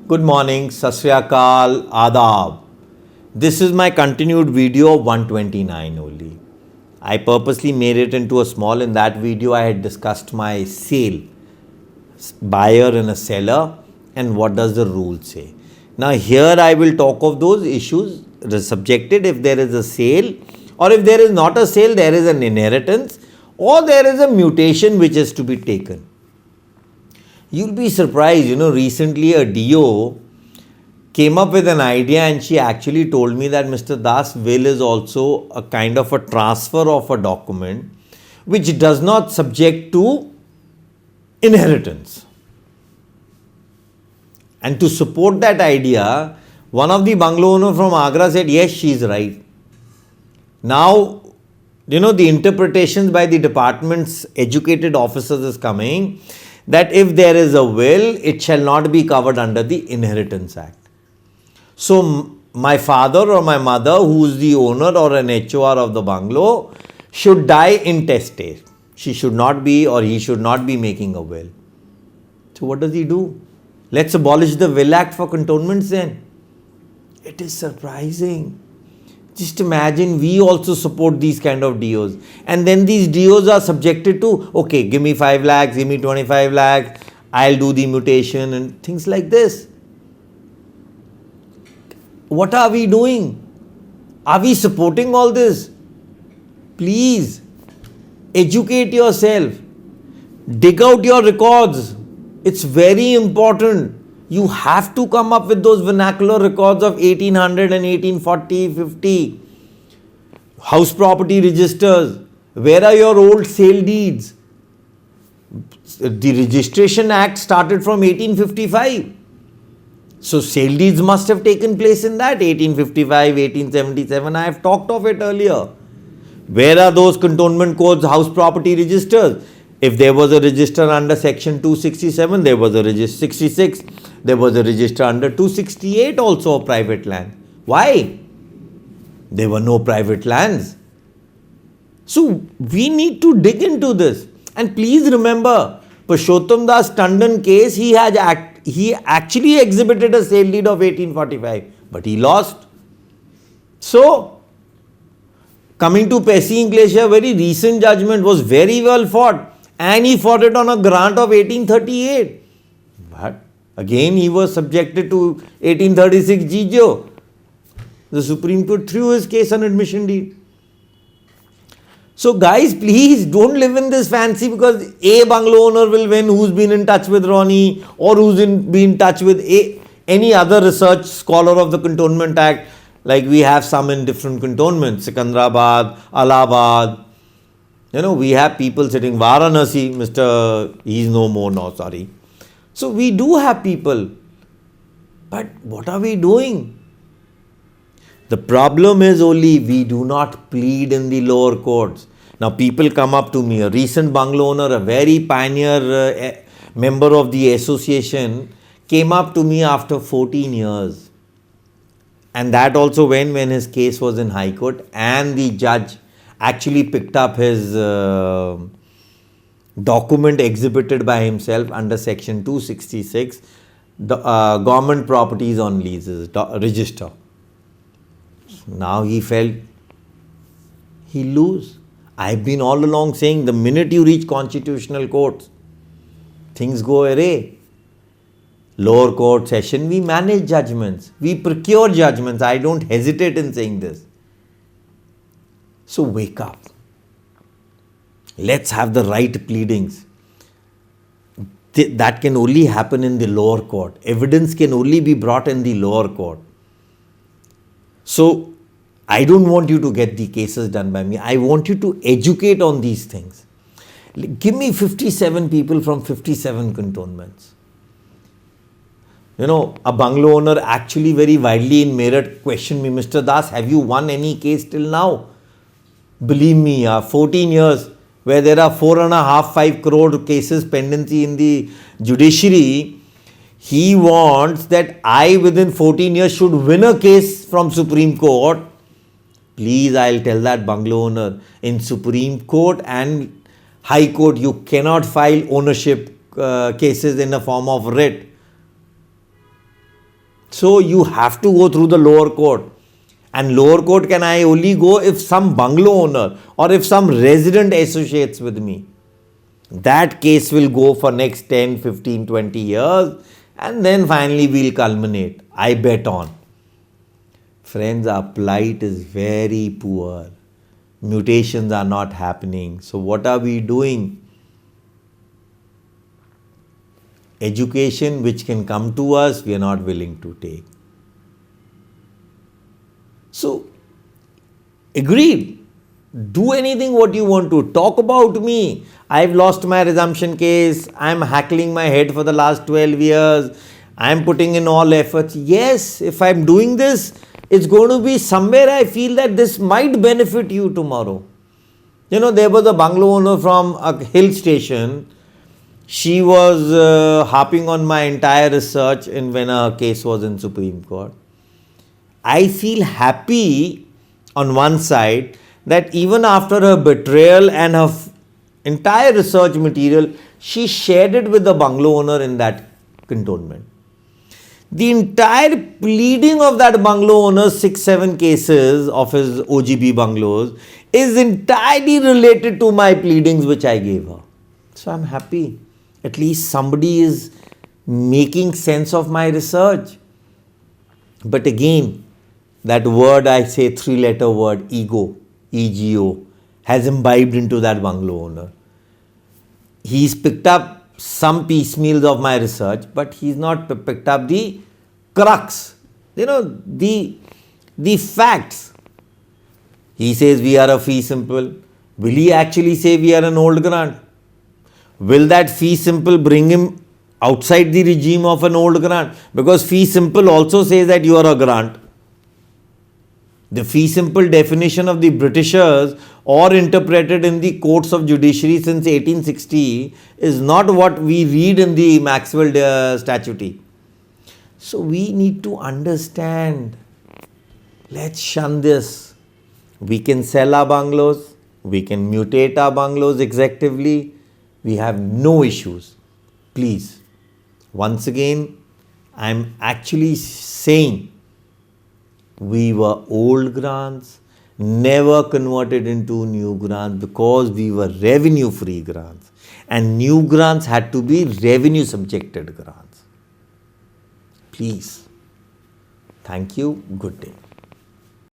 Good morning, Sat Sri Akal, Adab. This is my continued video of 129 only. I purposely made it into a small. In that video, I had discussed my sale, buyer and a seller, and what does the rule say. Now here I will talk of those issues subjected if there is a sale, or if there is not a sale, there is an inheritance, or there is a mutation which is to be taken. You'll be surprised, recently a DO came up with an idea and she actually told me that Mr. Das, will is also a kind of a transfer of a document which does not subject to inheritance. And to support that idea, one of the bungalow owner from Agra said, yes, she is right. Now, the interpretations by the department's educated officers is coming that if there is a will, it shall not be covered under the Inheritance Act. So, my father or my mother, who is the owner or an HOR of the bungalow, should die intestate. She should not be, or he should not be making a will. So, what does he do? Let's abolish the Will Act for cantonments then. It is surprising. Just imagine, we also support these kind of DOs. And then these DOs are subjected to, okay, give me 5 lakhs, give me 25 lakhs, I'll do the mutation and things like this. What are we doing? Are we supporting all this? Please, educate yourself. Dig out your records. It's very important. You have to come up with those vernacular records of 1800 and 1840, 50. House property registers. Where are your old sale deeds? The Registration Act started from 1855. So sale deeds must have taken place in that 1855, 1877. I have talked of it earlier. Where are those cantonment codes, house property registers? If there was a register under section 267, there was a register 66. There was a register under 268 also of private land. Why? There were no private lands. So we need to dig into this. And please remember, Proshtam Das Tandan case, he actually exhibited a sale deed of 1845, but he lost. So, coming to Pesi Ankelsia, very recent judgment was very well fought, and he fought it on a grant of 1838. But again, he was subjected to 1836 GGO. The Supreme Court threw his case on admission deed. So guys, please don't live in this fancy because a bungalow owner will win who's been in touch with Ronnie or who's been in touch with any other research scholar of the Cantonment Act. Like we have some in different cantonments, Secunderabad, Allahabad. We have people sitting, Varanasi, he's no more now, sorry. So we do have people. But what are we doing? The problem is only we do not plead in the lower courts. Now people come up to me, a recent bungalow owner, a very pioneer member of the association, came up to me after 14 years. And that also when his case was in High Court and the judge actually picked up his document exhibited by himself under section 266, the government properties on leases, register. Now he felt he lose. I've been all along saying the minute you reach constitutional courts, things go awry. Lower court session, we manage judgments. We procure judgments. I don't hesitate in saying this. So wake up. Let's have the right pleadings. That can only happen in the lower court. Evidence can only be brought in the lower court. So, I don't want you to get the cases done by me. I want you to educate on these things. Give me 57 people from 57 cantonments. A bungalow owner actually very widely in Meerut questioned me, Mr. Das, have you won any case till now? Believe me, 14 years where there are 4.5-5 crore cases pendency in the judiciary. He wants that I within 14 years should win a case from Supreme Court. Please, I'll tell that bungalow owner, in Supreme Court and High Court, you cannot file ownership cases in a form of writ. So you have to go through the lower court. And lower court can I only go if some bungalow owner or if some resident associates with me. That case will go for next 10, 15, 20 years and then finally we'll culminate. I bet on. Friends, our plight is very poor. Mutations are not happening. So what are we doing? Education which can come to us, we are not willing to take. So, agreed. Do anything what you want to. Talk about me. I've lost my resumption case. I'm hackling my head for the last 12 years. I'm putting in all efforts. Yes, if I'm doing this, it's going to be somewhere I feel that this might benefit you tomorrow. You know, there was a bungalow owner from a hill station. She was harping on my entire research when her case was in Supreme Court. I feel happy on one side that even after her betrayal and her entire research material, she shared it with the bungalow owner in that cantonment. The entire pleading of that bungalow owner's 6-7 cases of his OGB bungalows is entirely related to my pleadings which I gave her. So I'm happy. At least somebody is making sense of my research. But again, that word, I say 3-letter word, ego, EGO, has imbibed into that bungalow owner. He's picked up some piecemeals of my research, but he's not picked up the crux, the facts. He says we are a fee simple. Will he actually say we are an old grant? Will that fee simple bring him outside the regime of an old grant? Because fee simple also says that you are a grant. The fee simple definition of the Britishers or interpreted in the courts of judiciary since 1860 is not what we read in the Maxwell statute. So we need to understand. Let's shun this. We can sell our bungalows. We can mutate our bungalows executively. We have no issues. Please. Once again, I'm actually saying we were old grants, never converted into new grants because we were revenue free grants. And new grants had to be revenue subjected grants. Please. Thank you. Good day.